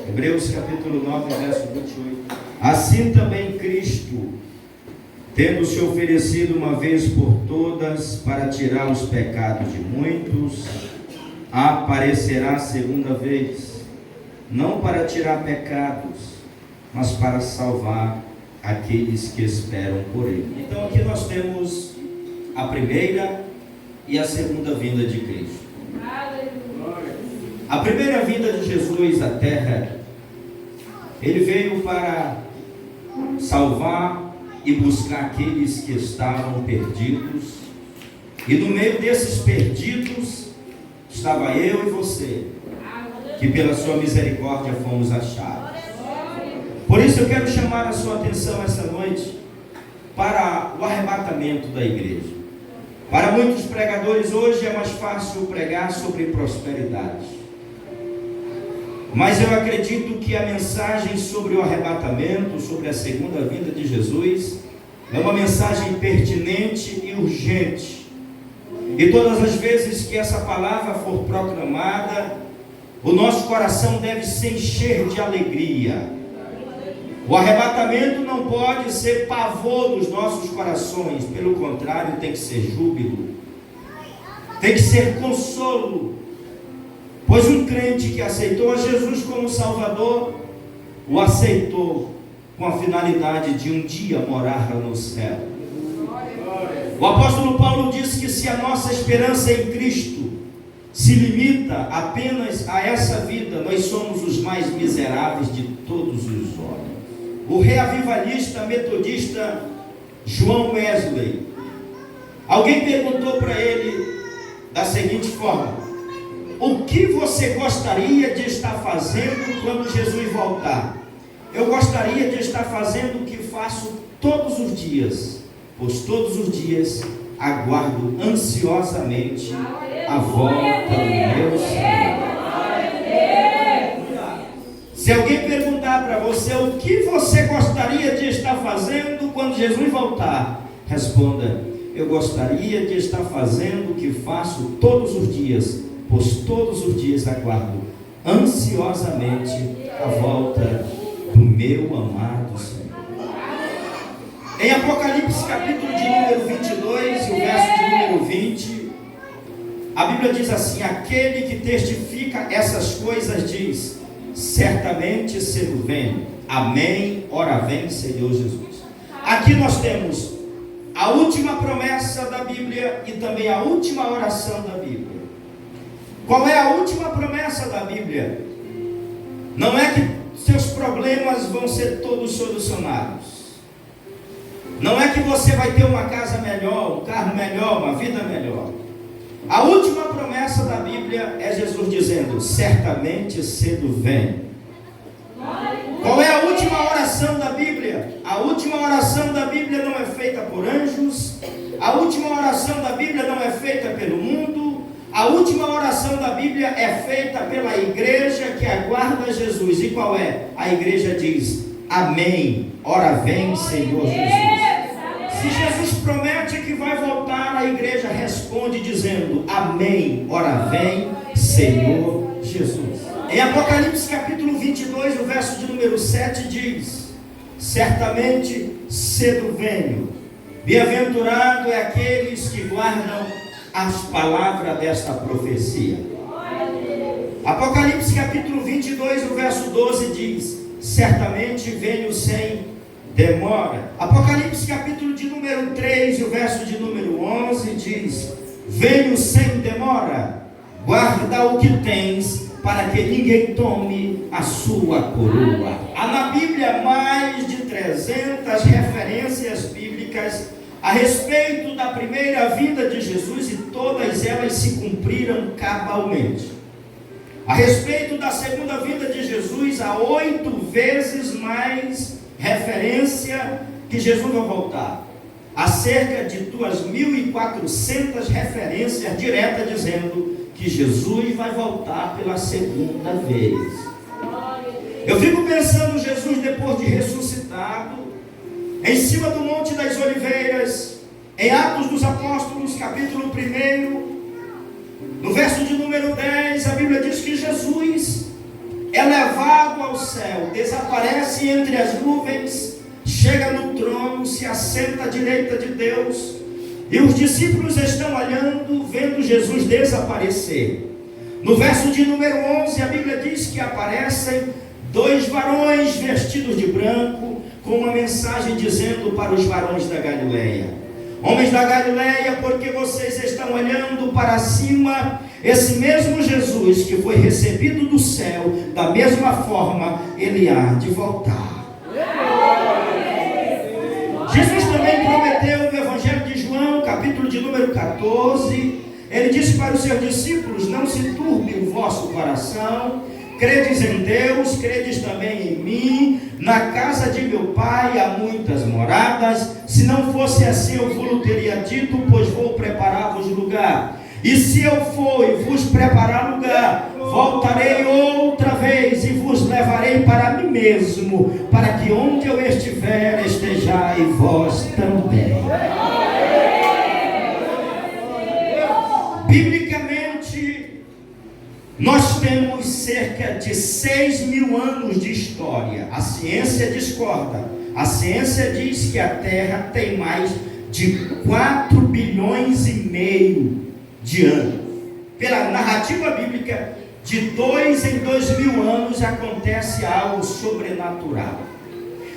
Hebreus capítulo 9, verso 28. Assim também Cristo, tendo se oferecido uma vez por todas para tirar os pecados de muitos, aparecerá segunda vez, não para tirar pecados, mas para salvar aqueles que esperam por Ele. Então aqui nós temos a primeira e a segunda vinda de Cristo. A primeira vinda de Jesus à terra, Ele veio para salvar e buscar aqueles que estavam perdidos, e no meio desses perdidos estava eu e você, que pela sua misericórdia fomos achados. Por isso eu quero chamar a sua atenção essa noite para o arrebatamento da igreja. Para muitos pregadores hoje é mais fácil pregar sobre prosperidade, mas eu acredito que a mensagem sobre o arrebatamento, sobre a segunda vinda de Jesus, é uma mensagem pertinente e urgente. E todas as vezes que essa palavra for proclamada, o nosso coração deve se encher de alegria. O arrebatamento não pode ser pavor dos nossos corações, pelo contrário, tem que ser júbilo, tem que ser consolo. Pois um crente que aceitou a Jesus como Salvador, o aceitou com a finalidade de um dia morar no céu. O apóstolo Paulo disse que se a nossa esperança em Cristo se limita apenas a essa vida, nós somos os mais miseráveis de todos os homens. O reavivalista metodista João Wesley, alguém perguntou para ele da seguinte forma: o que você gostaria de estar fazendo quando Jesus voltar? Eu gostaria de estar fazendo o que faço todos os dias, pois todos os dias aguardo ansiosamente a volta do meu Senhor. Se alguém perguntar para você o que você gostaria de estar fazendo quando Jesus voltar, responda: eu gostaria de estar fazendo o que faço todos os dias, pois todos os dias aguardo ansiosamente a volta do meu amado Senhor. Em Apocalipse capítulo de número 22 e o verso de número 20, a Bíblia diz assim: aquele que testifica essas coisas diz: certamente cedo vem. Amém. Ora vem, Senhor Jesus. Aqui nós temos a última promessa da Bíblia e também a última oração da Bíblia. Qual é a última promessa da Bíblia? Não é que seus problemas vão ser todos solucionados. Não é que você vai ter uma casa melhor, um carro melhor, uma vida melhor. A última promessa da Bíblia é Jesus dizendo: certamente cedo vem. Qual é a última oração da Bíblia? A última oração da Bíblia não é feita por anjos. A última oração da Bíblia não é feita pelo mundo. A última oração da Bíblia é feita pela igreja que aguarda Jesus. E qual é? A igreja diz: amém, ora vem, Senhor Jesus. Se Jesus promete que vai voltar, a igreja responde dizendo: amém, ora vem, Senhor Jesus. Em Apocalipse capítulo 22, o verso de número 7 diz: certamente cedo venho, bem-aventurado é aqueles que guardam as palavras desta profecia. Apocalipse capítulo 22, o verso 12 diz: certamente venho sem demora. Apocalipse capítulo de número 3, o verso de número 11 diz: venho sem demora, guarda o que tens, para que ninguém tome a sua coroa. Há na Bíblia mais de 300 referências bíblicas a respeito da primeira vinda de Jesus, e todas elas se cumpriram cabalmente. A respeito da segunda vinda de Jesus, há 8 vezes mais referência que Jesus vai voltar. Há cerca de 2.400 referências diretas dizendo que Jesus vai voltar pela segunda vez. Eu fico pensando Jesus depois de ressuscitado, em cima do Monte das Oliveiras, em Atos dos Apóstolos, capítulo 1, no verso de número 10, a Bíblia diz que Jesus é levado ao ao céu, desaparece entre as nuvens, chega no trono, se assenta à direita de Deus, e os discípulos estão olhando, vendo Jesus desaparecer. No verso de número 11, a Bíblia diz que aparecem dois varões vestidos de branco, com uma mensagem dizendo para os varões da Galileia: homens da Galileia, porque vocês estão olhando para cima, esse mesmo Jesus que foi recebido do céu, da mesma forma ele há de voltar. Jesus também prometeu no Evangelho de João, capítulo de número 14, ele disse para os seus discípulos: não se turbe o vosso coração, credes em Deus, credes também em mim. Na casa de meu pai há muitas moradas, se não fosse assim eu vos teria dito, pois vou preparar-vos lugar. E se eu for e vos preparar lugar, voltarei outra vez e vos levarei para mim mesmo, para que onde eu estiver, estejai vós também. Biblicamente, nós temos cerca de 6.000 anos de história. A ciência discorda. A ciência diz que a Terra tem mais de 4 bilhões e meio de anos. Pela narrativa bíblica, de 2 em 2.000 anos acontece algo sobrenatural.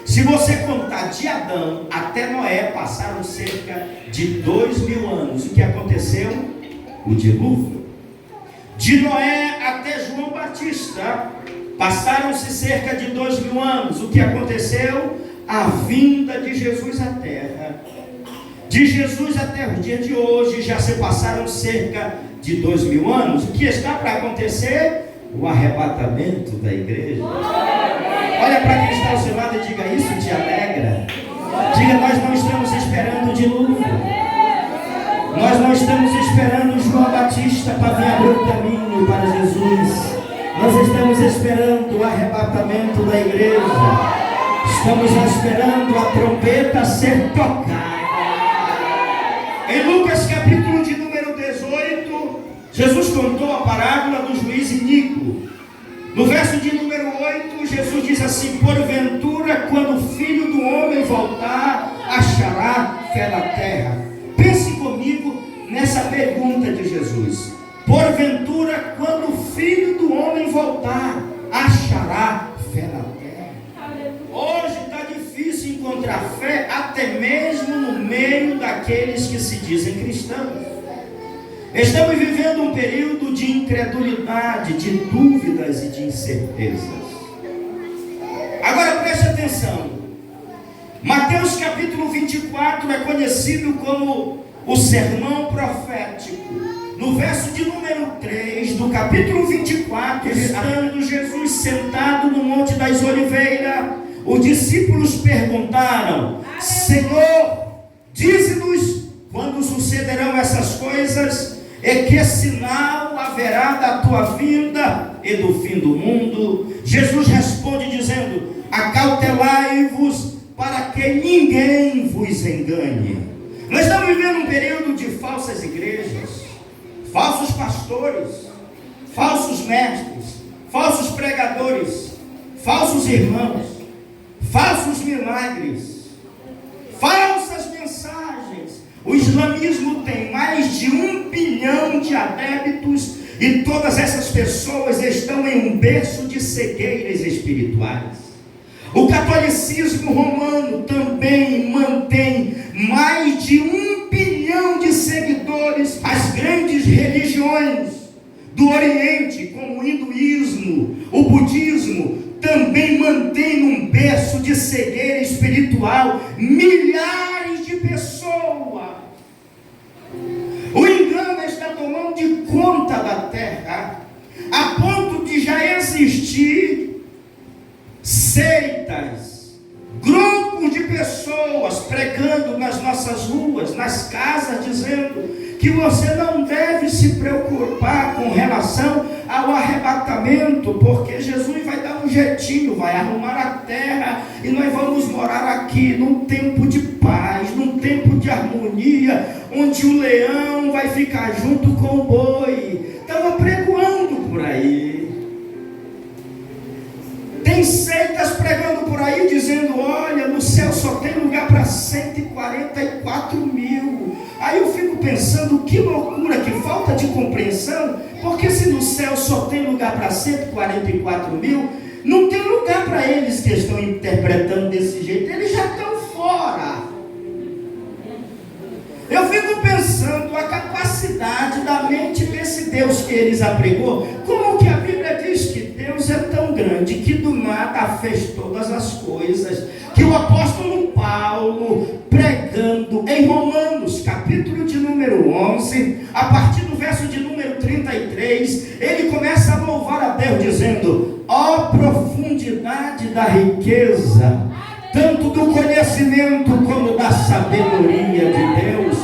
Se você contar de Adão até Noé, passaram cerca de 2.000 anos. O que aconteceu? O dilúvio. De Noé até João Batista, passaram-se cerca de 2.000 anos. O que aconteceu? A vinda de Jesus à terra. De Jesus até o dia de hoje, já se passaram cerca de 2.000 anos. O que está para acontecer? O arrebatamento da igreja. Olha para quem está ao seu lado e diga: isso te alegra? Diga: nós não estamos esperando o dilúvio. Nós não estamos esperando João Batista para vir abrir o caminho para Jesus. Nós estamos esperando o arrebatamento da igreja. Estamos esperando a trombeta ser tocada. Em Lucas capítulo de número 18, Jesus contou a parábola do juiz iníquo. No verso de número 8, Jesus diz assim: porventura, quando o Filho do Homem voltar, achará fé na terra? Pense comigo nessa pergunta de Jesus. Porventura, quando o Filho do Homem voltar, achará fé na terra? Hoje está difícil encontrar fé, até mesmo no meio daqueles que se dizem cristãos. Estamos vivendo um período de incredulidade, de dúvidas e de incertezas. Agora preste atenção. Mateus capítulo 24 é conhecido como o sermão profético. No verso de número 3 do capítulo 24, estando Jesus sentado no Monte das Oliveiras, os discípulos perguntaram: Senhor, dize-nos quando sucederão essas coisas, e que sinal haverá da tua vinda e do fim do mundo? Jesus responde dizendo: acautelai-vos para que ninguém vos engane. Nós estamos vivendo um período de falsas igrejas, falsos pastores, falsos mestres, falsos pregadores, falsos irmãos, falsos milagres, falsas mensagens. O islamismo tem mais de 1 bilhão de adeptos e todas essas pessoas estão em um berço de cegueiras espirituais. O catolicismo romano também mantém mais de 1 bilhão de seguidores. As grandes religiões do Oriente, como o hinduísmo, o budismo, também mantém num berço de cegueira espiritual milhares de pessoas. O engano está tomando de conta da terra, a ponto de já existir seitas, grupos de pessoas pregando nas nossas ruas, nas casas, dizendo que você não deve se preocupar com relação ao arrebatamento, porque Jesus vai dar um jeitinho, vai arrumar a terra e nós vamos morar aqui num tempo de paz, num tempo de harmonia, onde o leão vai ficar junto com o boi. Estava pregoando por aí. Tem pregando por aí dizendo, olha, no céu só tem lugar para 144 mil. Aí eu fico pensando, que loucura, que falta de compreensão, porque se no céu só tem lugar para 144 mil, não tem lugar para eles que estão interpretando desse jeito, eles já estão fora. Eu fico pensando a capacidade da mente desse Deus que eles apregou, como que a Bíblia diz que Deus é tão grande que do nada fez todas as coisas, que o apóstolo Paulo, pregando em Romanos, capítulo de número 11, a partir do verso de número 33, ele começa a louvar a Deus dizendo, ó profundidade da riqueza, tanto do conhecimento como da sabedoria de Deus,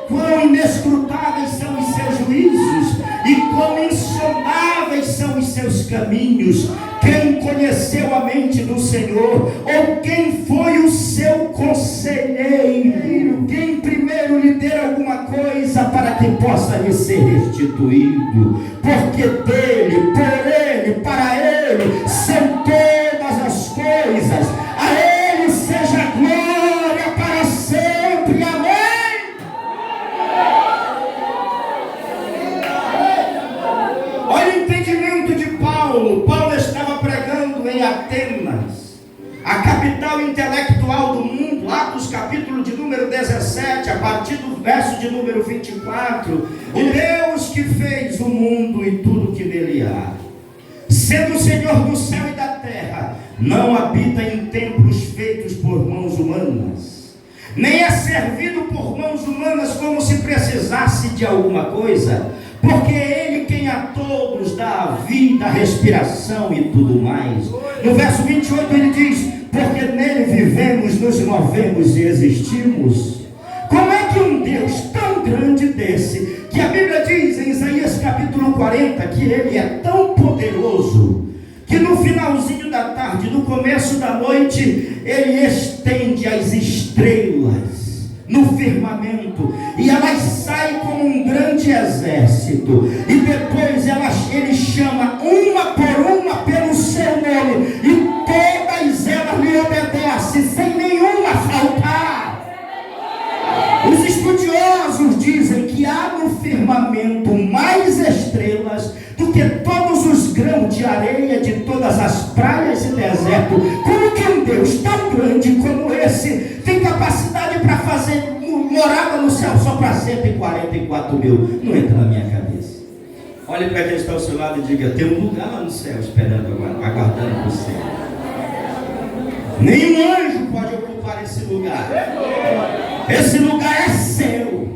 quão inescrutáveis são os seus juízos e quão insondáveis são os seus caminhos. Quem conheceu a mente do Senhor, ou quem foi o seu conselheiro, quem primeiro lhe der alguma coisa para que possa lhe ser restituído, porque dele, por ele, para ele são todas as coisas, a ele seja a glória para sempre, amém. Olha o entendimento de Paulo. Paulo estava pregando em Atenas, a capital intelectual do mundo. Atos capítulo de número 17, a partir do verso de número 24, o Deus que fez o mundo e tudo que nele há, sendo o Senhor do céu e da terra, não habita em templos feitos por mãos humanas, nem é servido por mãos humanas como se precisasse de alguma coisa, porque é Ele quem a todos dá a vida, a respiração e tudo mais. No verso 28 ele diz, porque nele vivemos, nos movemos e existimos. Como é que um Deus tão grande desse, que a Bíblia diz em Isaías capítulo 40, que Ele é tão poderoso, que no finalzinho da tarde, no começo da noite, Ele estende as estrelas no firmamento, e elas saem como um grande exército, e depois Ele chama uma por uma pelo seu nome, e todas elas lhe obedecem, sem nenhuma faltar. Os estudiosos dizem que há no firmamento mais estrelas do que todos os grãos de areia de todas as praias e deserto. Como que um Deus tão grande como esse tem capacidade para fazer morada no céu só para 144 mil? Não entra na minha cabeça. Olhe para quem está ao seu lado e diga, tem um lugar lá no céu esperando, aguardando você. Nenhum anjo pode ocupar esse lugar. Esse lugar é seu.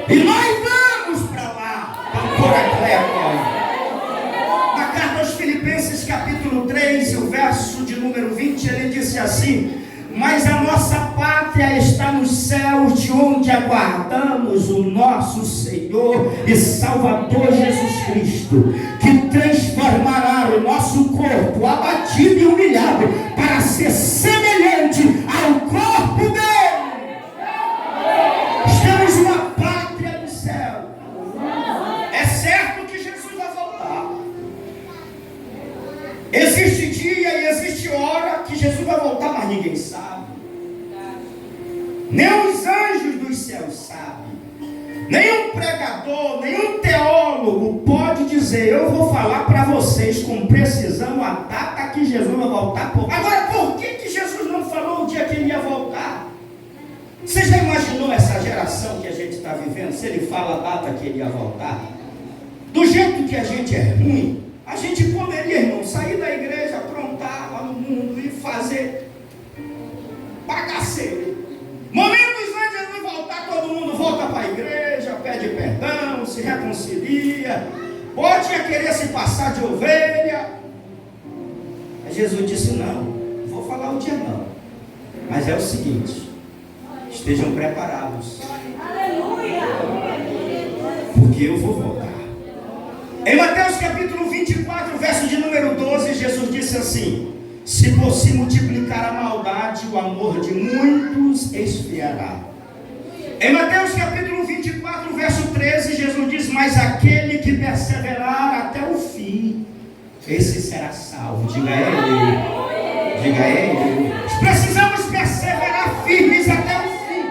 E nós vamos para lá, por na carta aos Filipenses capítulo 3, o verso de número 20, ele disse assim, mas a nossa pátria está nos céus, de onde aguardamos o nosso Senhor e Salvador Jesus Cristo, que transformará o nosso corpo abatido e humilhado para ser semelhante ao corpo dele. Estamos numa pátria do céu. É certo que Jesus vai voltar. Existe dia e existe hora que Jesus vai voltar, mas ninguém sabe. Nem os anjos dos céus sabem. Nenhum pregador, nenhum teólogo pode dizer, eu vou falar para vocês com precisão a data que Jesus vai voltar. Agora, por que Jesus não falou o dia que ele ia voltar? Você já imaginou essa geração que a gente está vivendo, se ele fala a data que ele ia voltar? Do jeito que a gente é ruim, a gente poderia, irmão, sair da igreja, aprontar lá no mundo e fazer bagaceiro. Momentos antes de Jesus voltar, todo mundo volta para a igreja, pede perdão, se reconcilia, pode querer se passar de ovelha. Aí Jesus disse, não vou falar o dia não, mas é o seguinte, estejam preparados, porque eu vou voltar. Em Mateus capítulo 24, verso de número 12, Jesus disse assim, se por se multiplicar a maldade, o amor de muitos esfriará. Em Mateus capítulo 24, verso 13, Jesus diz, mas aquele que perseverar até o fim, esse será salvo. Diga ele. Diga ele. Precisamos perseverar firmes até o fim.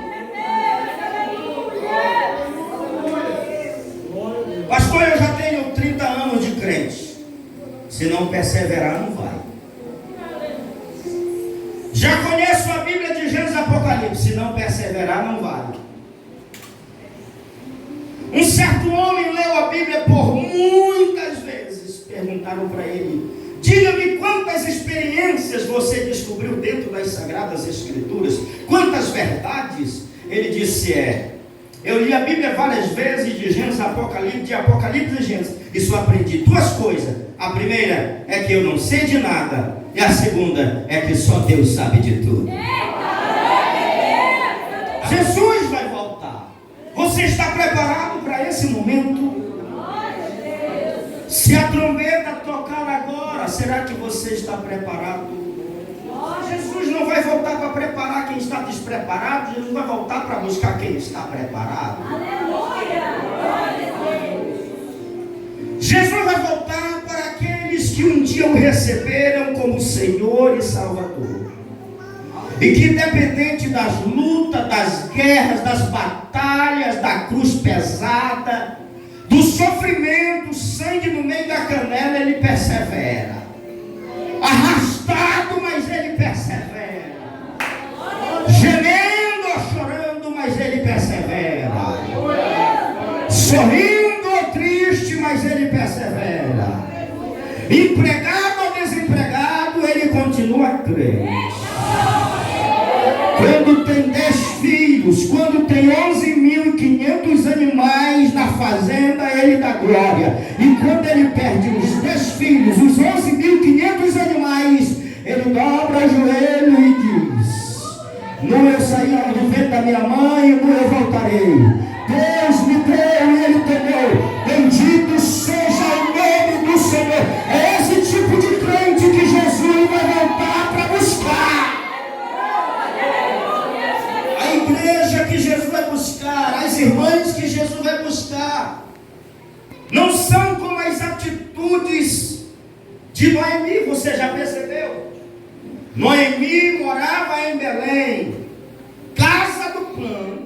Pastor, eu já tenho 30 anos de crente. Se não perseverar, não vai. Já conheço a Bíblia de Gênesis e Apocalipse. Se não perseverar, não vai. Um certo homem leu a Bíblia por muitas vezes. Perguntaram para ele: diga-me quantas experiências você descobriu dentro das Sagradas Escrituras, quantas verdades. Ele disse: eu li a Bíblia várias vezes, de Gênesis a Apocalipse, de Apocalipse a Gênesis, e só aprendi duas coisas. A primeira é que eu não sei de nada, e a segunda é que só Deus sabe de tudo. Jesus vai voltar. Você está preparado para esse momento? Se a trombeta tocar agora, será que você está preparado? Jesus não vai voltar para preparar quem está despreparado. Jesus vai voltar para buscar quem está preparado. Jesus vai voltar para aqueles que um dia o receberam como Senhor e Salvador, e que, independente das lutas, das guerras, das batalhas, da cruz pesada, do sofrimento, sangue no meio da canela, ele persevera. Arrastado, mas ele persevera. Gemendo ou chorando, mas ele persevera. Sorrindo ou triste, mas ele persevera. Empregado ou desempregado, ele continua crente. Quando tem 10 filhos, quando tem 11.500 animais na fazenda, ele dá glória. E quando ele perde os 10 filhos, os 11.500 animais, ele dobra o joelho e diz: não eu saí do ventre da minha mãe, não eu voltarei. Deus me deu e ele tomou. Bendito seja o nome do Senhor. É esse tipo de crente que Jesus vai voltar para buscar. A igreja que Jesus vai buscar, as irmãs que Jesus vai buscar, não são como as atitudes de Noemi. Você já percebeu? Noemi morava em Belém, casa do pão.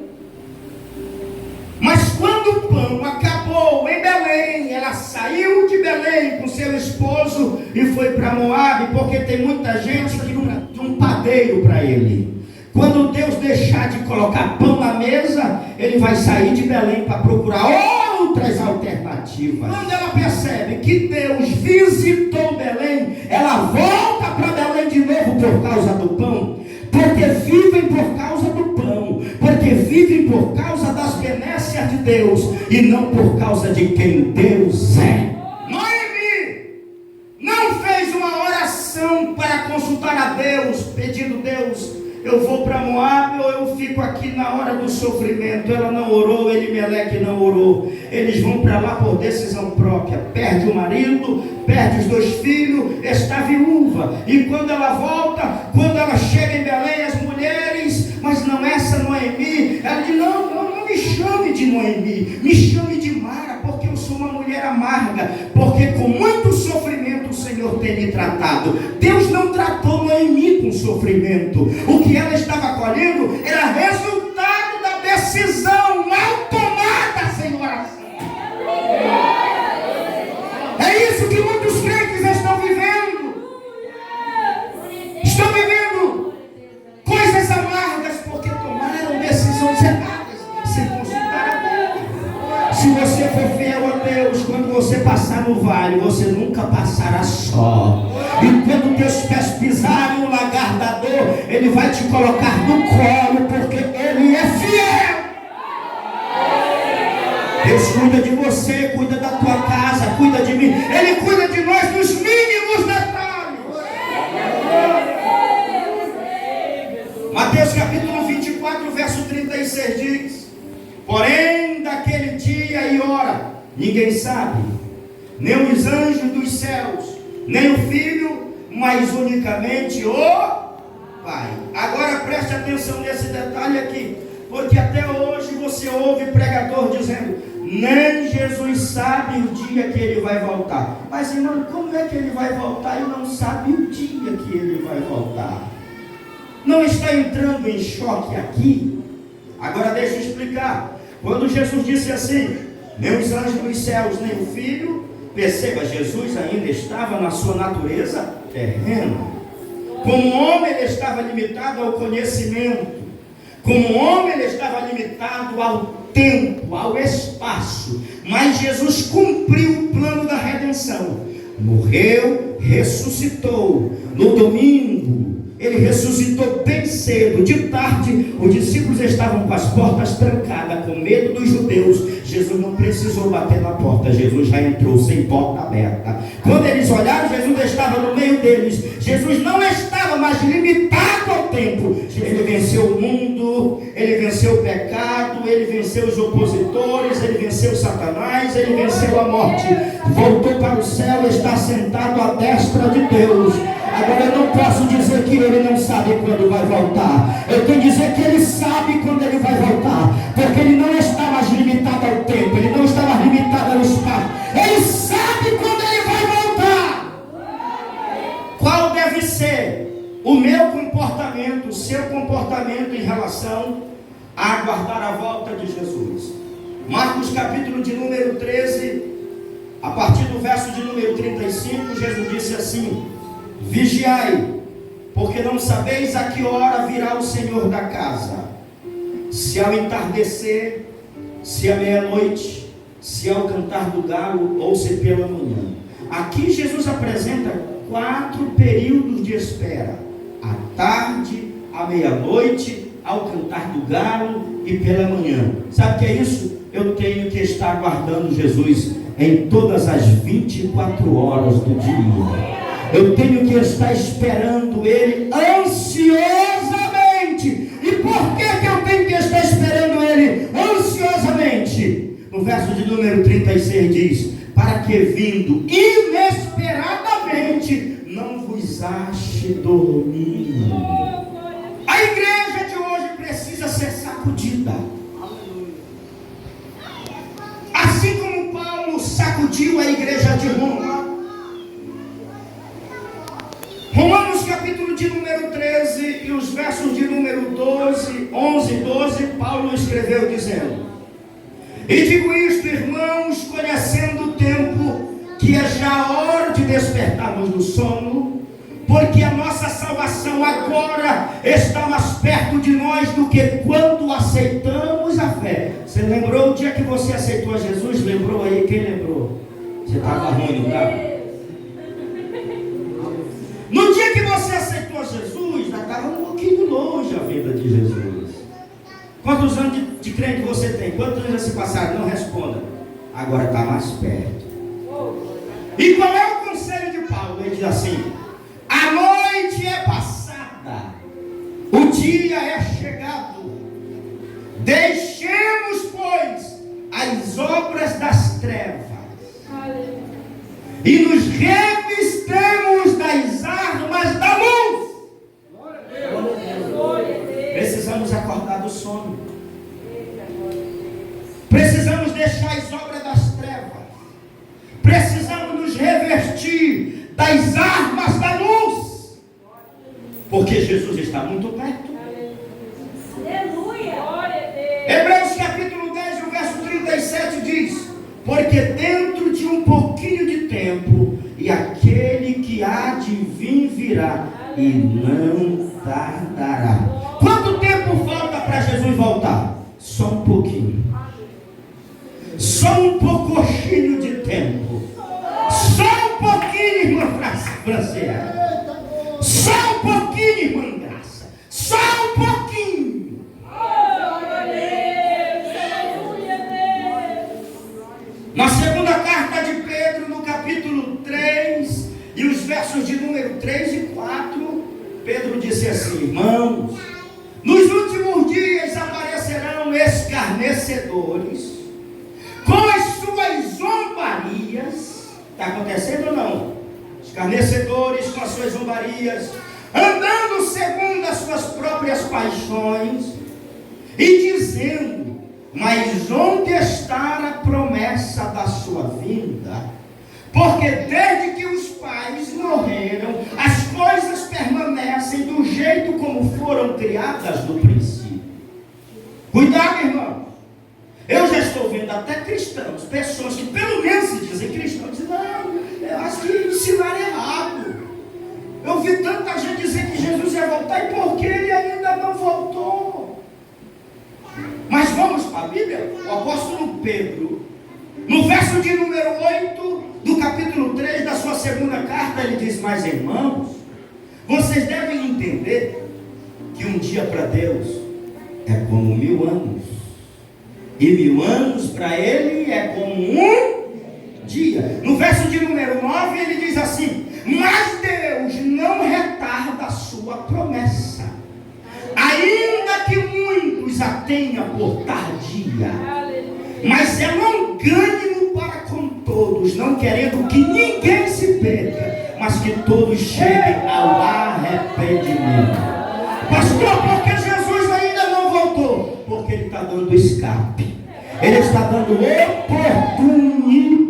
Mas quando o pão acabou em Belém, ela saiu de Belém com seu esposo e foi para Moabe, porque tem muita gente que não tem um padeiro para ele. Quando Deus deixar de colocar pão na mesa, ele vai sair de Belém para procurar outras alternativas. Quando ela percebe que Deus visitou Belém, ela volta para Belém de novo por causa do pão. Porque vivem por causa do pão, porque vivem por causa das benécias de Deus e não por causa de quem Deus é. Noemi não fez uma oração para consultar a Deus, pedindo: Deus, eu vou para Moabe ou eu fico aqui na hora do sofrimento. Ela não orou, Elimeleque não orou. Eles vão para lá por decisão própria. Perde o marido, perde os 2 filhos, está viúva. E quando ela volta, quando ela chega em Belém, as mulheres: mas não essa Noemi. Ela diz: não me chame de Noemi, me chame de Mara, porque eu sou uma mulher amarga, porque com muito sofrimento o Senhor tem me tratado. Deus não tratou Noemi com sofrimento. O que ela estava colhendo era resultado da decisão mal tomada sem oração. É isso que muitos crentes estão vivendo. Estão vivendo coisas amargas porque tomaram decisões erradas sem consultar a Deus. Se você for fiel a Deus, quando você passar no vale, você nunca passará só. E quando teus pés pisarem no lagar da dor, ele vai te colocar no colo, porque ele é fiel. Deus cuida de você, cuida da tua casa, cuida de mim. Ele cuida de nós nos mínimos detalhes. Mateus capítulo 24, verso 36 diz: porém daquele dia e hora ninguém sabe, nem os anjos dos céus, nem o Filho, mas unicamente o Pai. Agora preste atenção nesse detalhe aqui, Porque até hoje você ouve pregador dizendo: nem Jesus sabe o dia que ele vai voltar. Mas irmão, como é que ele vai voltar e não sabe o dia que ele vai voltar? Não está entrando em choque aqui? Agora deixa eu explicar. Quando Jesus disse assim: nem os anjos dos céus, nem o Filho, perceba, Jesus ainda estava na sua natureza terrena. Como homem ele estava limitado ao conhecimento. Como homem ele estava limitado ao tempo, ao espaço. Mas Jesus cumpriu o plano da redenção. Morreu, ressuscitou. No domingo ele ressuscitou bem cedo. De tarde os discípulos estavam com as portas trancadas, com medo dos judeus. Jesus não precisou bater na porta, Jesus já entrou sem porta aberta. Quando eles olharam, Jesus estava no meio deles. Jesus não estava mais limitado ao tempo. Ele venceu o mundo, ele venceu o pecado, ele venceu os opositores, ele venceu Satanás, ele venceu a morte. Voltou para o céu e está sentado à destra de Deus. Agora eu não posso dizer que ele não sabe quando vai voltar. Eu tenho que dizer que ele sabe quando ele vai voltar. Porque ele não está mais limitado ao tempo. Ele não está mais limitado ao espaço. Ele sabe quando ele vai voltar. Qual deve ser o meu comportamento, o seu comportamento em relação a aguardar a volta de Jesus? Marcos capítulo de número 13, a partir do verso de número 35, Jesus disse assim: vigiai, porque não sabeis a que hora virá o Senhor da casa, se ao entardecer, se à meia-noite, se ao cantar do galo, ou se pela manhã. Aqui Jesus apresenta 4 períodos de espera: à tarde, à meia-noite, ao cantar do galo e pela manhã. Sabe o que é isso? Eu tenho que estar aguardando Jesus em todas as 24 horas do dia. Eu tenho que estar esperando ele ansiosamente. E por que eu tenho que estar esperando ele ansiosamente? No verso de número 36 diz: para que vindo inesperadamente não vos ache dormindo. A igreja de hoje precisa ser sacudida. Assim como Paulo sacudiu a igreja de Roma. Romanos capítulo de número 13 e os versos de número 11 e 12, Paulo escreveu dizendo: e digo isto, irmãos, conhecendo o tempo, que é já a hora de despertarmos do sono, porque a nossa salvação agora está mais perto de nós do que quando aceitamos a fé. Você lembrou o dia que você aceitou a Jesus? Lembrou aí? Quem lembrou? Você estava ruim, não estava? No dia que você aceitou Jesus, já estava um pouquinho longe a vida de Jesus. Quantos anos de crente você tem? Quantos anos já se passaram? Não responda. Agora está mais perto. E qual é o conselho de Paulo? Ele diz assim: a noite é passada, o dia é chegado. Deixemos, pois, as obras das trevas e nos revistemos das armas da luz. Precisamos acordar do sono. Precisamos deixar as obras das trevas. Precisamos nos revestir das armas da luz. Porque Jesus está muito perto. Aleluia. Hebreus capítulo 10, o verso 37 diz: porque dentro de um pouquinho de tempo, e aquele que há de vir virá, e não tardará. Quanto tempo falta para Jesus voltar? Só um pouquinho. Só um pouquinho de tempo. Só um pouquinho, irmã Franciana. Só um pouquinho, irmã Graça. Só um pouquinho. Na segunda carta de Pedro, no capítulo 3, e os versos de número 3 e 4, Pedro disse assim: irmãos, nos últimos dias aparecerão escarnecedores, com as suas zombarias. Está acontecendo ou não? Escarnecedores com as suas zombarias, andando segundo as suas próprias paixões, e dizendo: mas onde está a promessa da sua vinda? Porque desde que os pais morreram, as coisas permanecem do jeito como foram criadas no princípio. Cuidado, irmão. Eu já estou vendo até cristãos, pessoas que pelo menos se dizem cristãos, dizem: não, eu acho que ensinaram errado. Eu vi tanta gente dizer que Jesus ia voltar, e por que ele ainda não voltou? Mas vamos para a Bíblia. O apóstolo Pedro, no verso de número 8 do capítulo 3 da sua segunda carta, ele diz: mas irmãos, vocês devem entender que um dia para Deus é como 1000 anos, e 1000 anos para ele é como um dia. No verso de número 9 ele diz assim: mas Deus não retarda a sua promessa, ainda que muitos a tenham por tardia, mas é longânimo para com todos, não querendo que ninguém se perca, mas que todos cheguem ao arrependimento. Pastor, por que Jesus ainda não voltou? Porque ele está dando escape, ele está dando oportunidade.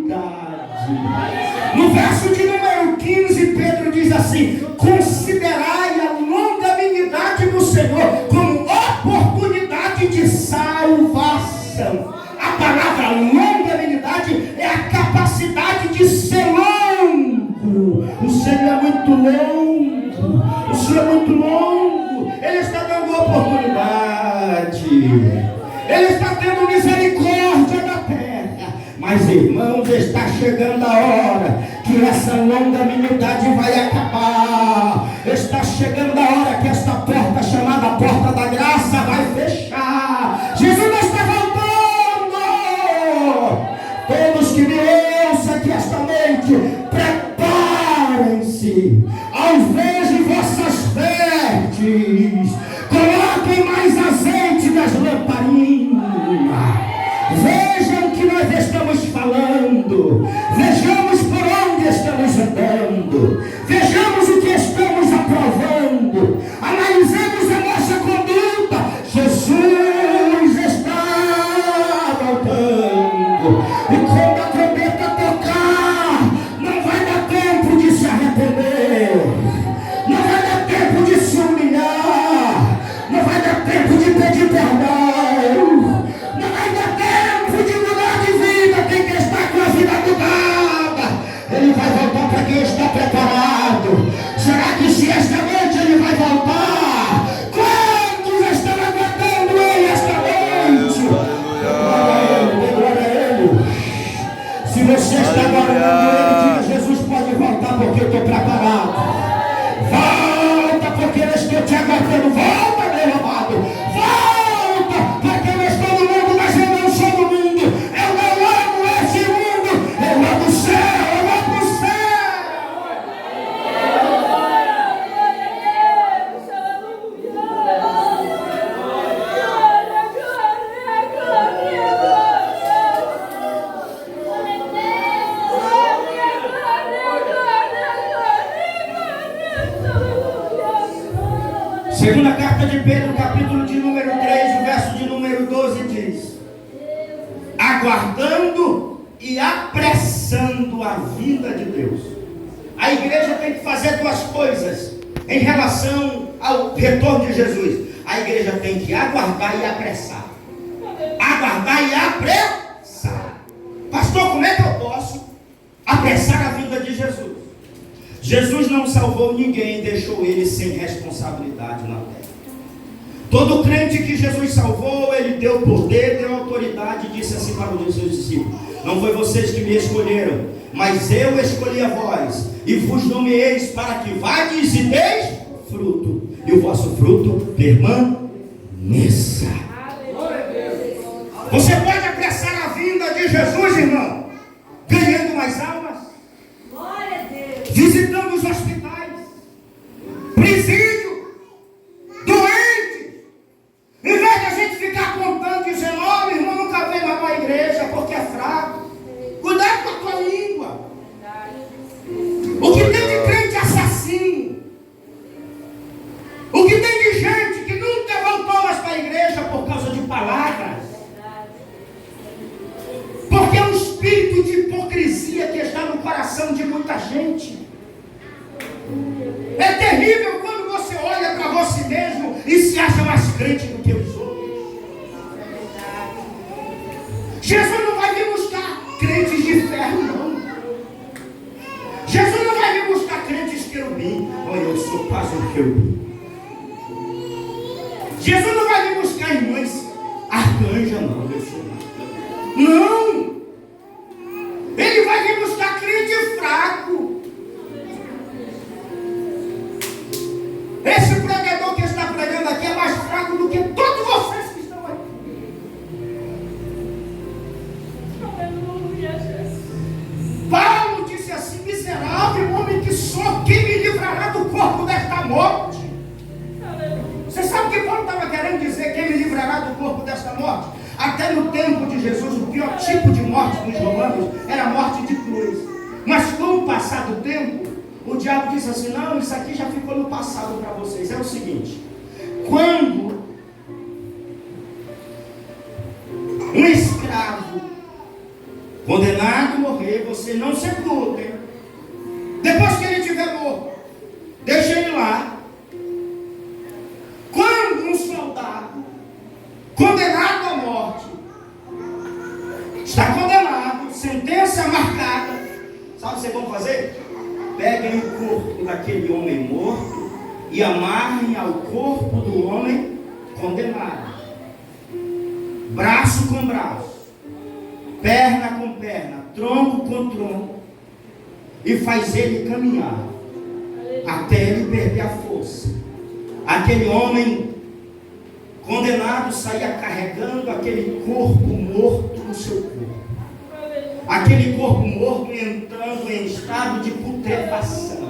No verso de número 15, Pedro diz assim: considerai a longanimidade do Senhor como oportunidade de salvação. A palavra longanimidade é a capacidade de ser longo. O Senhor é muito longo, o Senhor é muito longo. Ele está dando oportunidade, ele está tendo misericórdia da terra. Mas irmãos, está chegando a hora que essa longanimidade vai acabar. Está chegando a hora que esta porta chamada porta da graça vai fechar. Jesus não está voltando. Todos que me ouçam aqui esta noite, preparem-se, alvejem vossas vestes, coloquem mais azeite nas lamparinas. Vejam o que nós estamos falando, vejamos por onde estamos andando, vejamos o que estamos aprovando, analisemos a nossa conduta. Jesus está voltando, e quando a trombeta tocar, não vai dar tempo de se arrepender, não vai dar tempo de se humilhar, não vai dar tempo de pedir perdão. Ele vai voltar para quem está preparado. Será que se esta noite ele vai voltar? Quantos estão aguardando ele esta noite? Glória a ele. Se você está aguardando ele, diga: Jesus pode voltar porque eu estou preparado. Volta porque eu estou te aguardando. Volta, meu amado. Volta porque eu estou no mundo, mas eu não sou do mundo. Eu não amo esse mundo. Eu amo o céu. Segunda carta de Pedro, capítulo de número 3, o verso de número 12 diz: aguardando e apressando a vinda de Deus. A igreja tem que fazer duas coisas em relação ao retorno de Jesus. A igreja tem que aguardar e apressar. Aguardar e apressar. Pastor, como é que eu posso apressar a vinda de Jesus? Jesus não salvou ninguém e deixou ele sem responsabilidade na terra. Todo crente que Jesus salvou, ele deu poder, deu autoridade, e disse assim para os seus discípulos: não foi vocês que me escolheram, mas eu escolhi a vós, e vos nomeeis para que vades e deis fruto, e o vosso fruto permaneça. Você pode apressar a vinda de Jesus, irmão, ganhando mais almas, visitando os hospitais, presídio, doentes. Em vez de a gente ficar contando e dizendo: ó, meu irmão nunca veio mais para a igreja porque é fraco. Cuidado com a tua língua. O que tem de crente assassino, o que tem de gente que nunca voltou mais para a igreja por causa de terrível quando você olha para você mesmo e se acha mais crente do que os outros. Jesus não vai vir buscar crentes de ferro, não. Jesus não vai vir buscar crentes querubim. Olha, eu sou quase um querubim. Jesus não vai vir buscar irmãs arcanja, não. Eu sou não. Ele vai vir buscar crente fraco. Esse pregador que está pregando aqui é mais fraco do que todos vocês que estão aqui. Paulo disse assim: miserável homem que sou, quem me livrará do corpo desta morte? Você sabe o que Paulo estava querendo dizer? Quem me livrará do corpo desta morte? Até no tempo de Jesus, o pior tipo de morte dos romanos era a morte de cruz. Mas com o passar do tempo, o diabo disse assim: não, isso aqui já ficou no passado para vocês. É o seguinte: quando um escravo condenado a morrer, você não sepulta. Depois que ele estiver morto, deixa ele lá. Quando um soldado condenado à morte está condenado, sentença marcada, sabe o que vocês vão fazer? Peguem o corpo daquele homem morto e amarrem ao corpo do homem condenado, braço com braço, perna com perna, tronco com tronco, e faz ele caminhar até ele perder a força. Aquele homem condenado saía carregando aquele corpo morto no seu corpo. Aquele corpo morto entrando em estado de putrefação.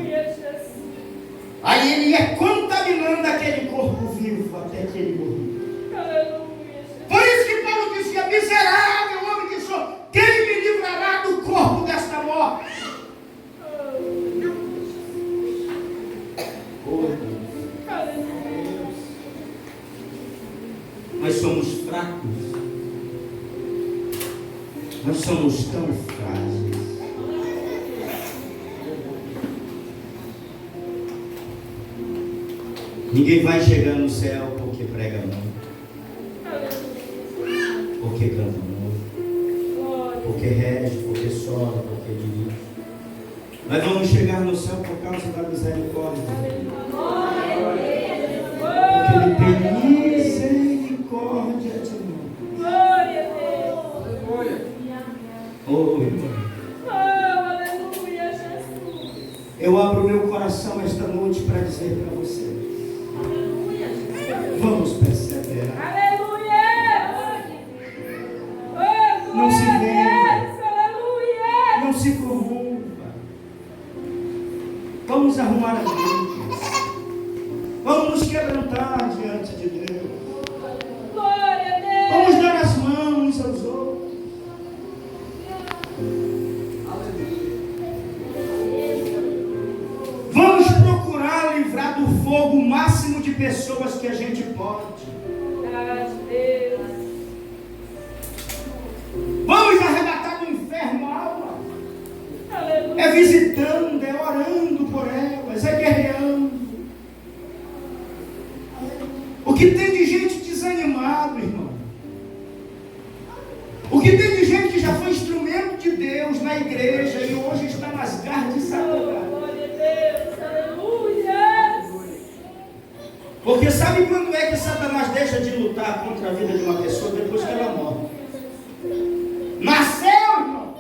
Aí ele ia contaminando aquele corpo vivo até que ele morria. Por isso que Paulo dizia: miserável homem que sou, quem me livrará do corpo desta morte? Nós somos fracos. Nós somos tão frágeis. Ninguém vai chegar no céu porque prega muito, porque canta muito, porque rege, porque chora, porque dirige. Nós vamos chegar no céu por causa da misericórdia. Porque Ele tem misericórdia de nós. Glória a Deus. Oh, irmão. Aleluia, Jesus. Eu abro meu coração esta noite para dizer para você: vamos perseverar. Aleluia. Não se venda. Aleluia. Não se corrompa. Vamos arrumar a vida. Vamos nos quebrantar diante de Deus. Glória a Deus. Vamos dar as mãos aos outros. Vamos procurar livrar do fogo o máximo de pessoas que a gente pode. Graças a Deus. Vamos arrebatar do inferno a alma. Aleluia. É visitando, é orando por elas, é guerreando. O que tem de gente desanimada, irmão? O que tem de gente que já foi instrumento de Deus na igreja e hoje está nas garras de Satanás? Glória a Deus. Aleluia. Porque sabe quando é que Satanás deixa de lutar contra a vida de uma pessoa? Depois que ela morre. Nasceu, irmão.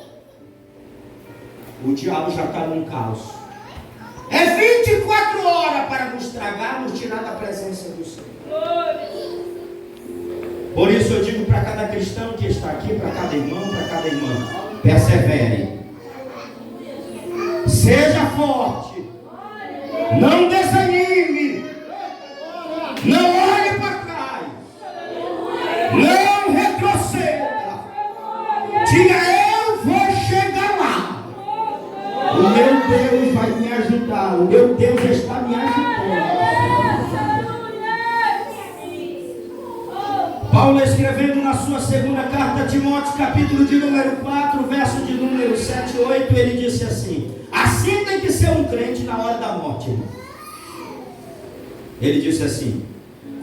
O diabo já está num caos. É 24 horas para nos tragar, nos tirar da presença do Senhor. Glória. Por isso eu digo para cada cristão que está aqui, para cada irmão, para cada irmã: persevere. Seja forte. Não desanime. Não olhe para trás. Não retroceda. Diga: eu vou chegar lá. O meu Deus vai me ajudar. O meu Deus está me ajudando. Paulo, escrevendo na sua segunda carta a Timóteo, capítulo de número 4, verso de número 7 e 8, ele disse assim: assim tem que ser um crente na hora da morte, irmão. Ele disse assim: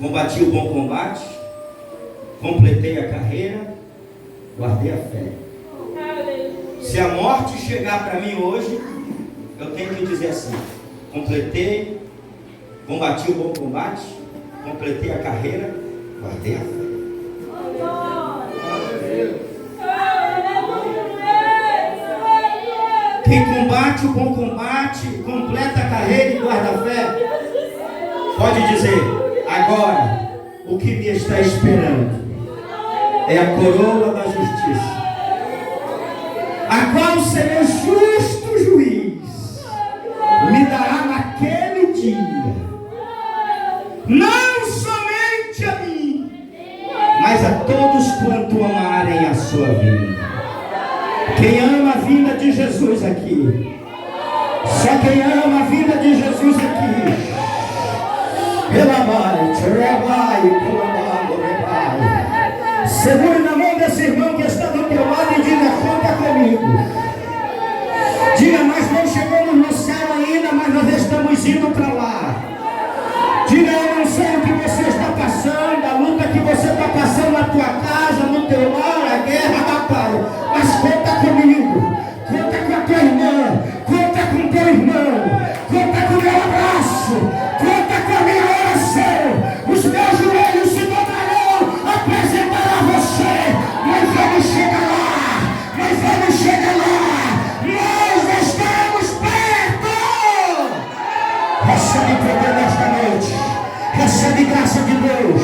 combati o bom combate, completei a carreira, guardei a fé. Se a morte chegar para mim hoje, eu tenho que dizer assim: combati o bom combate, completei a carreira, guardei a fé. Quem combate o bom combate, completa a carreira e guarda a fé, pode dizer: agora o que me está esperando é a coroa da justiça, a qual o Senhor justo juiz me dará naquele dia, não somente a mim, mas a todos quanto amarem a sua vinda. Quem ama a vinda de Jesus aqui? Só quem ama a vinda de Jesus aqui. Segure na mão desse irmão que está do teu lado e diga: conta comigo. Diga: mas não chegamos no céu ainda, mas nós estamos indo para lá. Diga: eu não sei o que você está passando, a luta que você está passando na tua casa, no teu lar, a guerra, rapaz. Mas conta comigo, conta com a tua irmã, conta com teu irmão, conta com o meu abraço, conta com a minha oração. Os meus joelhos se dobrarão, apresentarão a você. Nós vamos chegar lá, nós vamos chegar lá, nós estamos perto. Recebe poder nesta noite, recebe graça de Deus,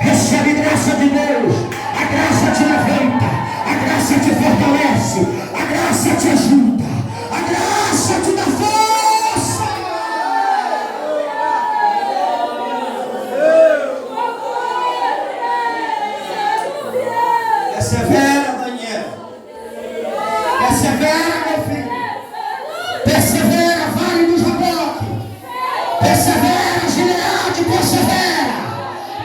recebe graça de Deus. A graça te levanta, a graça te fortalece, a graça te ajuda, a graça te dá força. Persevera, Daniel. Persevera, meu filho. Persevera, Vale do Jaboque. Persevera, Gileade, persevera.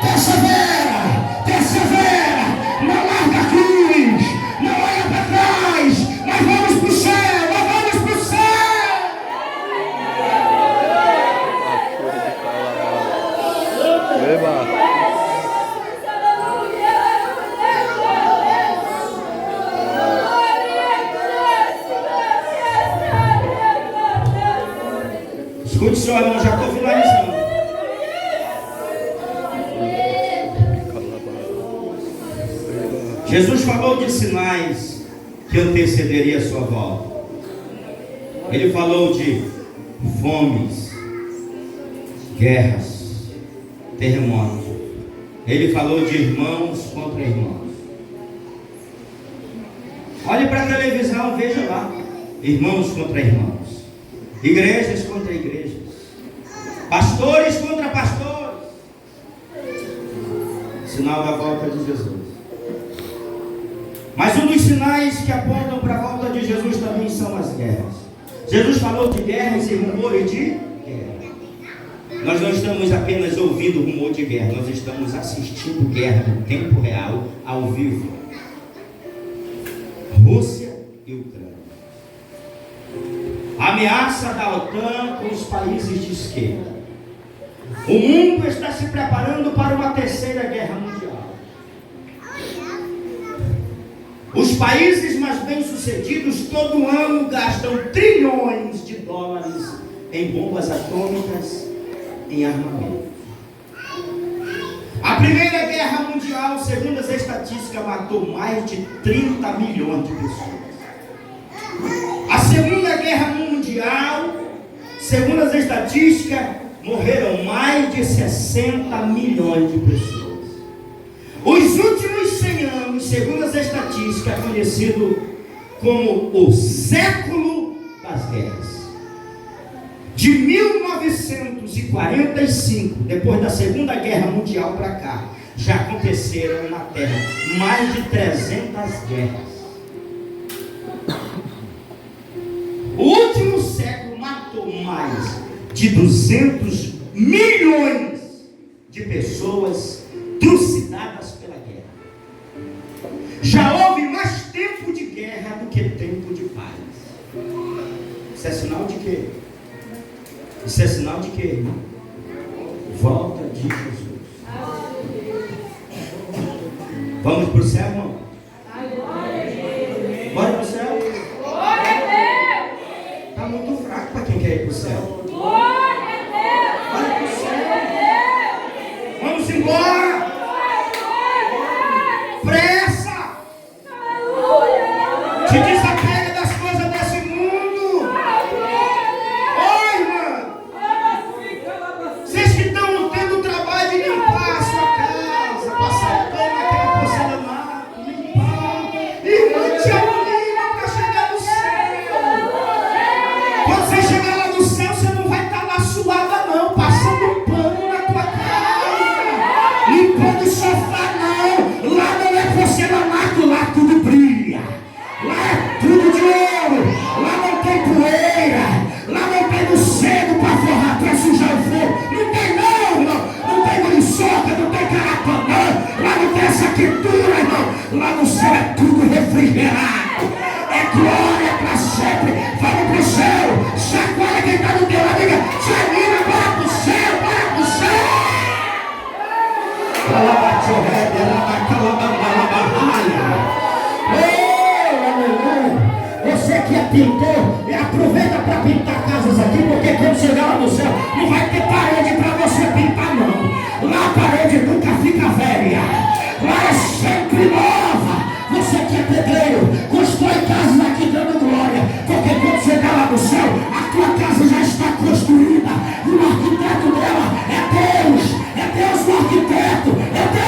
Persevera, persevera. Não larga a cruz, não olha para trás. Nós vamos para o céu, nós vamos para o céu. Escute só, irmão, já estou finalizando. Jesus falou de sinais que antecederia a sua volta. Ele falou de fomes, guerras, terremotos. Ele falou de irmãos contra irmãos. Olhe para a televisão, veja lá: irmãos contra irmãos, igrejas contra igrejas, pastores contra pastores. Sinal da volta de Jesus. Mas um dos sinais que apontam para a volta de Jesus também são as guerras. Jesus falou de guerras e rumores de guerra. Nós não estamos apenas ouvindo rumor de guerra, nós estamos assistindo guerra no tempo real, ao vivo. Rússia e Ucrânia. A ameaça da OTAN com os países de esquerda. O mundo está se preparando para uma terceira guerra mundial. Os países mais bem-sucedidos todo ano gastam trilhões de dólares em bombas atômicas, em armamento. A Primeira Guerra Mundial, segundo as estatísticas, matou mais de 30 milhões de pessoas. A Segunda Guerra Mundial, segundo as estatísticas, morreram mais de 60 milhões de pessoas. Os últimos 100 anos, segundo as estatísticas, é conhecido como o século das guerras. De 1945, depois da Segunda Guerra Mundial para cá, já aconteceram na Terra mais de 300 guerras. O último século matou mais de 200 milhões de pessoas trucidadas pela guerra. Já houve mais tempo de guerra do que tempo de paz. Isso é sinal de quê? Isso é sinal de quê, irmão? Volta de Jesus. Vamos para o céu, irmão? Bora para o céu? Está muito fraco para quem quer ir para o céu. Bora para o céu. Vamos embora. Pressa. Te desapega das coisas desse mundo. Oi, irmão. Vocês que estão tendo o trabalho de limpar a sua casa, passar pano naquela porcelanato, limpar. Irmão, te anima para chegar no céu. Quando você chegar lá no céu, você não vai estar lá suada, não, passando um pano na tua casa, limpando o sofá, não. Lá não é porcelanato, lá tudo brilha. Lá é tudo de ouro. Lá não tem poeira. Lá não tem morcego para forrar, para sujar o fogo. Não tem não, irmão. Não tem muriçoca, não tem carapanã. Lá não tem essa quentura, irmão. Lá no céu é tudo refrigerado. É glória para sempre. Vamos para o céu. Chacoalha quem está no teu lado. Diga, se anima, bora para o céu, bora para o céu. Você que é pintor, aproveita para pintar casas aqui, porque quando chegar lá no céu, não vai ter parede para você pintar, não. Lá a parede nunca fica velha. Lá é sempre nova. Você que é pedreiro, constrói casas aqui dando glória, porque quando chegar lá no céu, a tua casa já está construída. E o arquiteto dela é Deus. É Deus o arquiteto. É Deus.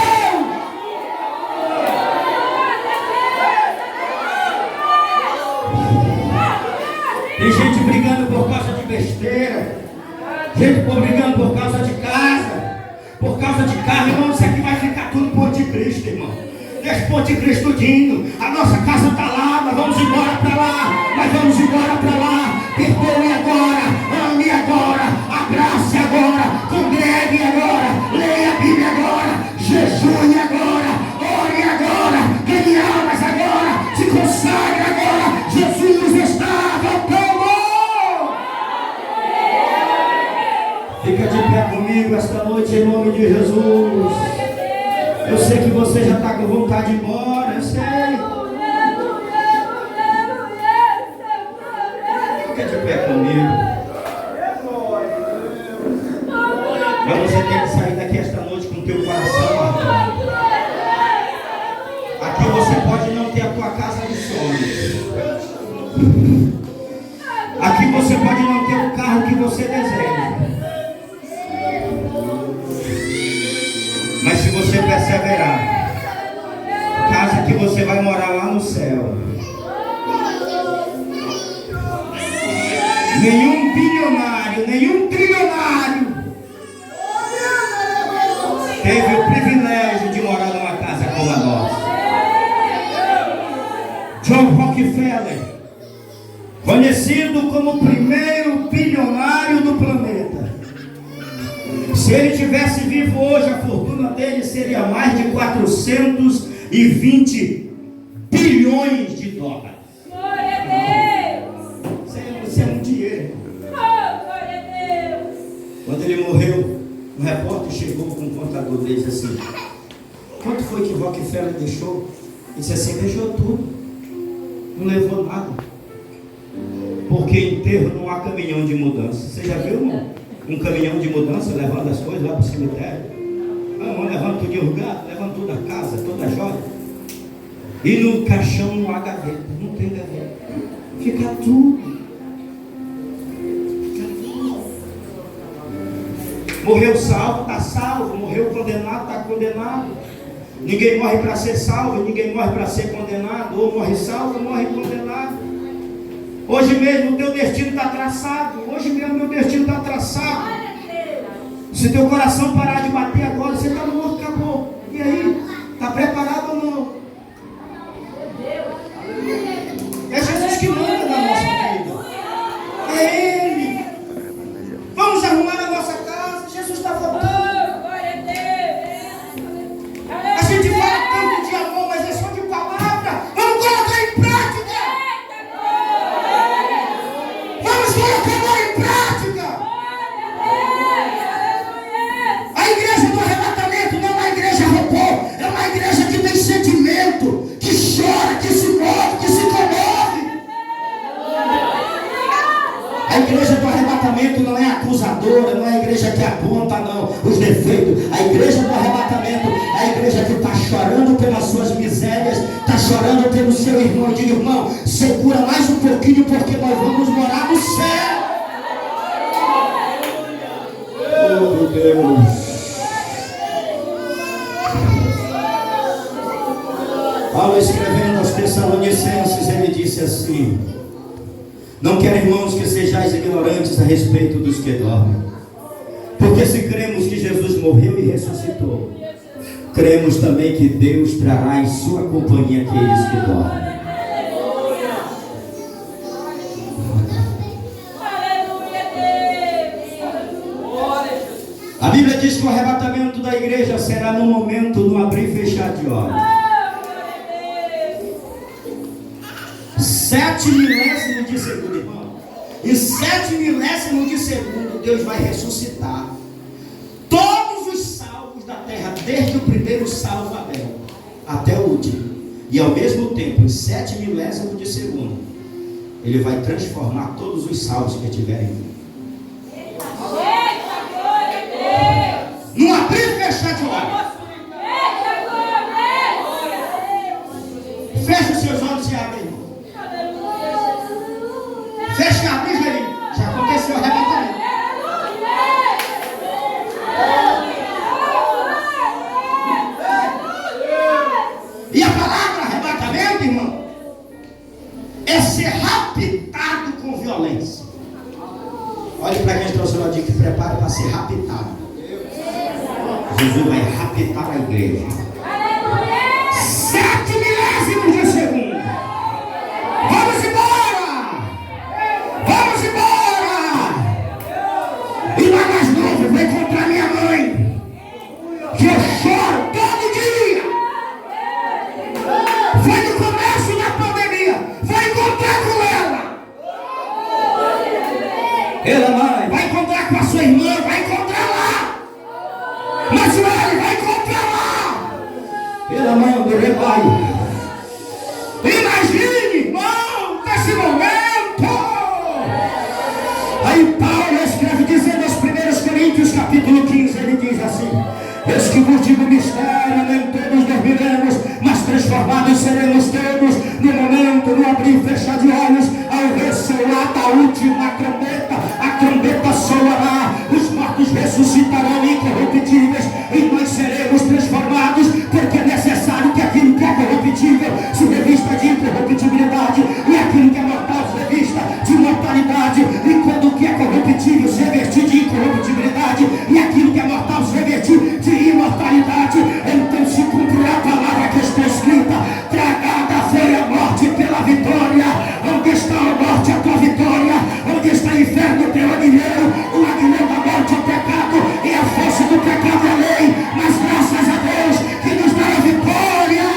Tem gente brigando por causa de besteira. Gente brigando por causa de casa. Por causa de carro. Irmão, isso aqui vai ficar tudo por de Cristo, irmão. Deixa por de Cristo tudinho. A nossa casa está lá. Nós vamos embora para lá. Nós vamos embora para lá. Perdoe agora. Ame agora. Abrace agora. Congregue agora. Leia a Bíblia agora. Jejue agora. Ore agora. Ganhe almas agora. Se consagre agora. Jesus está voltando. Fica de pé comigo esta noite em nome de Jesus. Eu sei que você já está com vontade de ir embora, eu sei. Fica de pé comigo. Mas você tem que sair daqui esta noite com o teu coração aberto. Aqui você pode não ter a tua casa de sonhos. Aqui você pode não ter o carro que você deseja. Mas se você perseverar, casa que você vai morar lá no céu. Nenhum bilionário, nenhum trilionário teve o privilégio de morar numa casa como a nossa. John Rockefeller, conhecido como o primeiro bilionário do planeta. Se ele tivesse vivo hoje, a fortuna dele seria mais de 420 bilhões de dólares. Glória a Deus. Isso é um dinheiro. Glória a Deus. Quando ele morreu, um repórter chegou com o contador dele e disse assim: quanto foi que Rockefeller deixou? Ele disse assim: deixou tudo. Não levou nada. Porque enterro não há caminhão de mudança. Você já viu, irmão? Um caminhão de mudança levando as coisas lá para o cemitério. Levando tudo enrugado, levando toda a casa, toda a joia. E no caixão não há gaveta, não tem gaveta. Fica tudo. Morreu salvo, está salvo. Morreu condenado, está condenado. Ninguém morre para ser salvo, ninguém morre para ser condenado. Ou morre salvo, ou morre condenado. Hoje mesmo o teu destino está traçado. Hoje mesmo o meu destino está traçado. Se teu coração parar de bater agora, você está morto, acabou. E aí? Está preparado ou não? É Jesus que manda na nossa vida. É Ele. Vamos arrumar a nossa casa. Jesus está voltando. A gente fala tanto de amor, mas é só de palavra. Vamos colocar em prática. Vamos colocar amor em prática. acusadora, não é a igreja que aponta não os defeitos. A igreja do arrebatamento é a igreja que está chorando pelas suas misérias, está chorando pelo seu irmão. Diga, irmão, segura mais um pouquinho, porque nós vamos morar no céu. Oh, meu Deus. Paulo, escrevendo aos Tessalonicenses, ele disse assim: não quero, irmãos, que sejais ignorantes a respeito dos que dormem, porque se cremos que Jesus morreu e ressuscitou, cremos também que Deus trará em sua companhia aqueles que dormem. A Bíblia diz que o arrebatamento da igreja será no momento do abrir e fechar de olhos. 7 milésimos de segundo, irmão. Em 7 milésimos de segundo, Deus vai ressuscitar todos os salvos da terra, desde o primeiro salvo Abel até o último. E ao mesmo tempo, em 7 milésimos de segundo, Ele vai transformar todos os salvos que tiverem. Não abrir e fechar de olhos. Feche os seus olhos e abre, irmão. Feche e abre, Jair. Já aconteceu o arrebatamento. E a palavra arrebatamento, irmão, é ser raptado com violência. Olhe para quem trouxe uma dica, que prepare para ser raptado. Jesus vai raptar a igreja. 7 milésimos de segundo. Vamos embora! Vamos embora! E lá nas nuvens vou encontrar minha mãe, que eu choro todo dia. Foi no começo da pandemia. Vou encontrar com ela. Ela, mãe, vai encontrar com a sua irmã, vai encontrar lá. Mas ele vai encontrar lá. Pela mão do rebanho. Imagine, irmão, nesse momento. Aí Paulo escreve dizendo aos 1 Coríntios capítulo 15, ele diz assim: eis que vos digo mistério, nem todos dormiremos, mas transformados seremos todos no momento, no abrir e fechar de olhos, ao ressoar da última trombeta. A trombeta soará, os mortos ressuscitarão incorruptíveis, e nós seremos transformados, porque é necessário que aquilo que é corruptível se revista de incorruptibilidade, e aquilo que é mortal se revista de mortalidade. E quando o que é corruptível se revestir de incorruptibilidade, e aquilo que é mortal se revestir de imortalidade, então se cumprirá a palavra que está escrita: tragada foi a morte pela vitória. Onde está a morte, a tua vitória? Onde está o inferno, o teu aguilhão? O aguilhão da morte é o pecado, e a força do pecado é a lei. Mas graças a Deus que nos dá a vitória.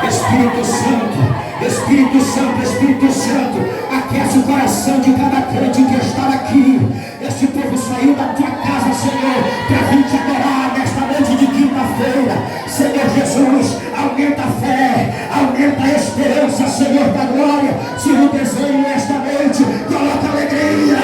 Espírito Santo, Espírito Santo, Espírito Santo, aquece o coração de cada crente que está aqui. Este povo saiu da tua casa, Senhor, para vir te adorar nesta noite de quinta-feira. Senhor Jesus, aumenta a fé, aumenta a esperança, Senhor da glória. Se o desenho nesta noite, coloca alegria,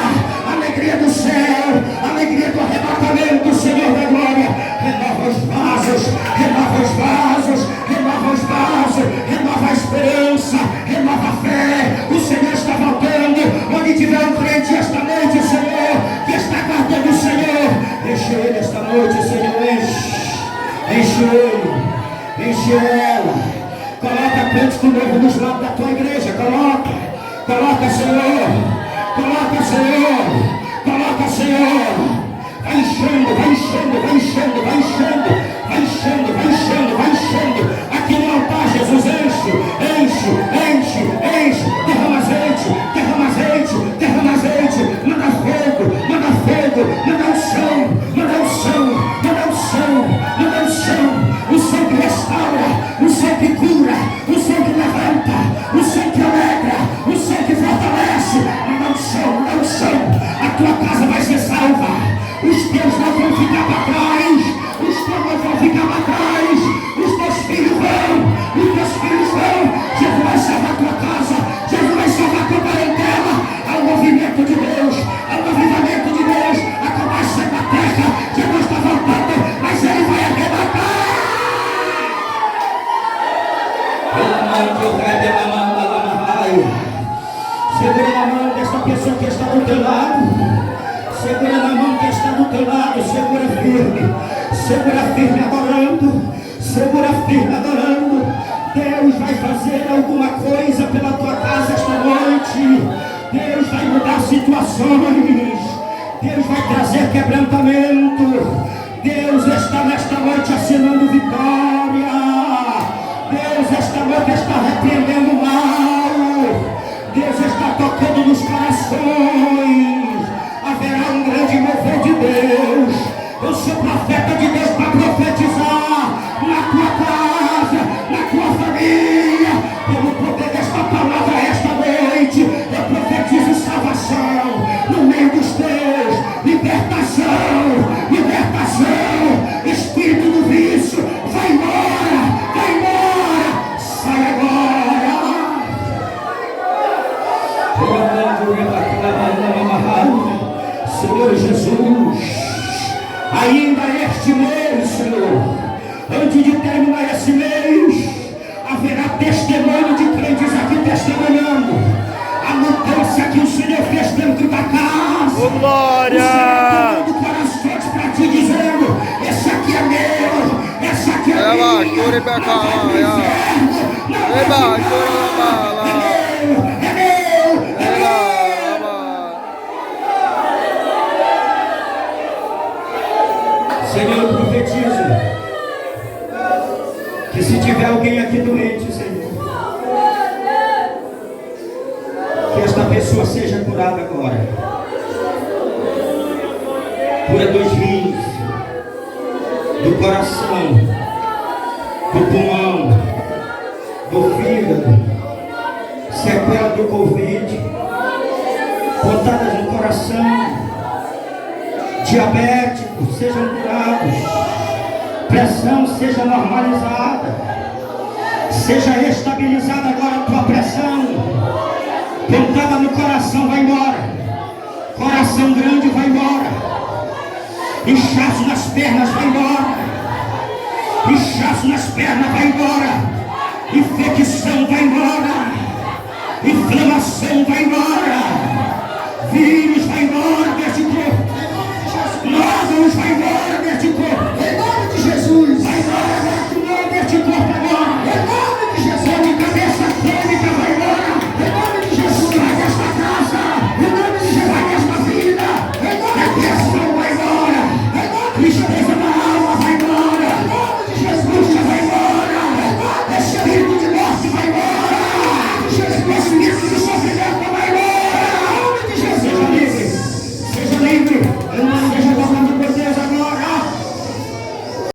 alegria do céu, alegria do arrebatamento, Senhor da glória. Renova os vasos, renova os vasos, renova os vasos, renova a esperança, renova a fé. O Senhor está voltando. Onde tiver um crente esta noite, Senhor, que está guardando o Senhor, enche ele esta noite, Senhor, enche ele, enche ela. Coloca cântico novo nos lados da tua igreja. Coloca, Senhor, coloca, Senhor, coloca, Senhor. Vai enchendo, vai enchendo, vai enchendo, vai enchendo, vai enchendo, vai enchendo, vai enchendo. Aqui no altar, Jesus, enche, enche, enche, enche. Derrama azeite, derrama azeite, derrama azeite. Manda fogo, manda fogo, manda unção, manda unção, manda unção, manda unção. O som que restaura, o som que cura, o som que levanta, o som que alegra, o som que fortalece. Manda unção, manda unção. A tua casa vai ser salva. Os teus não vão ficar para trás. Os teus não vão ficar para trás. Os teus filhos vão. Os teus filhos vão. Jesus vai salvar a tua casa. Jesus vai salvar a tua parentela. mão desta pessoa que está do teu lado. Segura na mão que está do teu lado. Segura firme. Segura firme adorando. Segura firme adorando. Deus vai fazer alguma coisa pela tua casa esta noite. Deus vai mudar situações. Deus vai trazer quebrantamento. Deus está nesta noite assinando vitória. Deus esta noite está repreendendo o mal. Deus está tocando nos corações. Haverá um grande mover de Deus. Eu sou profeta de Deus para profetizar na tua casa, na tua família. Pelo poder desta palavra esta noite, eu profetizo salvação no meio dos teus. Libertação, libertação. Espírito do vício, vai embora, vai embora. Sai agora. Senhor Jesus, ainda este mês, Senhor, antes de terminar esse mês, haverá testemunho de crentes aqui testemunhando a mudança que o Senhor fez dentro da casa. Oh, glória! O Senhor tomando corações para ti dizendo: esse aqui é meu, essa aqui é minha. Não é Senhor, eu profetizo que se tiver alguém aqui doente, Senhor, que esta pessoa seja curada agora. Cura dos rins, do coração, do pulmão, do fígado, sequela do Covid, pontadas no coração, diabéticos sejam curados, pressão seja normalizada, seja estabilizada agora a tua pressão, pontada no coração vai embora, coração grande vai embora, inchaço nas pernas vai embora, inchaço nas pernas vai embora, infecção vai embora, inflamação vai embora, vírus vai embora deste corpo. Nódulos vai embora deste corpo. Em nome de Jesus. Vai embora deste corpo agora. Em nome de Jesus. De cabeça crônica vai embora. Em nome de Jesus. Vai desta casa. Em nome de Jesus. Vai desta vida. Em nome de Jesus. Vai embora. Em nome de tristeza da alma vai embora. Em nome de Jesus. Angústia vai embora. Espírito de morte vai embora. Espírito de sofrimento